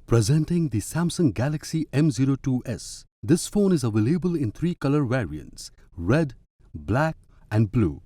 Presenting the Samsung Galaxy M02s. This phone is available in 3 color variants: red, black and blue.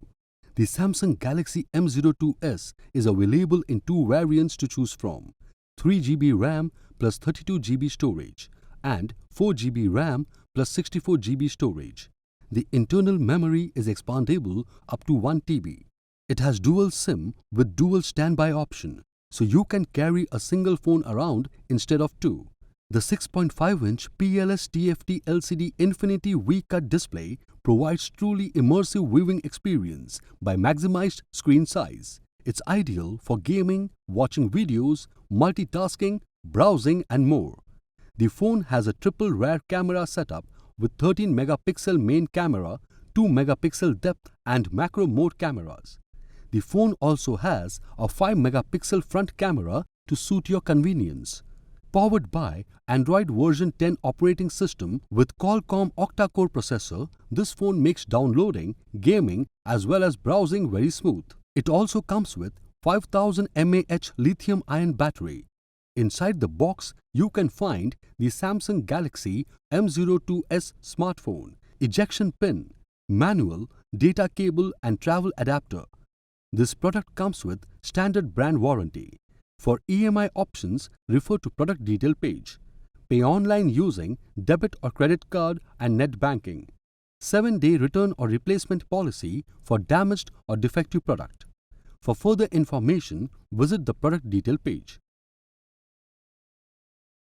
The Samsung Galaxy M02s is available in 2 variants to choose from: 3GB RAM plus 32GB storage and 4GB RAM plus 64GB storage. The internal memory is expandable up to 1TB. It has dual SIM with dual standby option, so you can carry a single phone around instead of 2. The 6.5-inch PLS TFT LCD Infinity V-Cut display provides truly immersive viewing experience by maximized screen size. It's ideal for gaming, watching videos, multitasking, browsing and more. The phone has a triple rear camera setup with 13-megapixel main camera, 2-megapixel depth and macro mode cameras. The phone also has a 5-megapixel front camera to suit your convenience. Powered by Android version 10 operating system with Qualcomm octa-core processor, this phone makes downloading, gaming as well as browsing very smooth. It also comes with 5000 mAh lithium-ion battery. Inside the box, you can find the Samsung Galaxy M02s smartphone, ejection pin, manual, data cable and travel adapter. This product comes with standard brand warranty. For EMI options, refer to product detail page. Pay online using debit or credit card and net banking. 7-day return or replacement policy for damaged or defective product. For further information, visit the product detail page.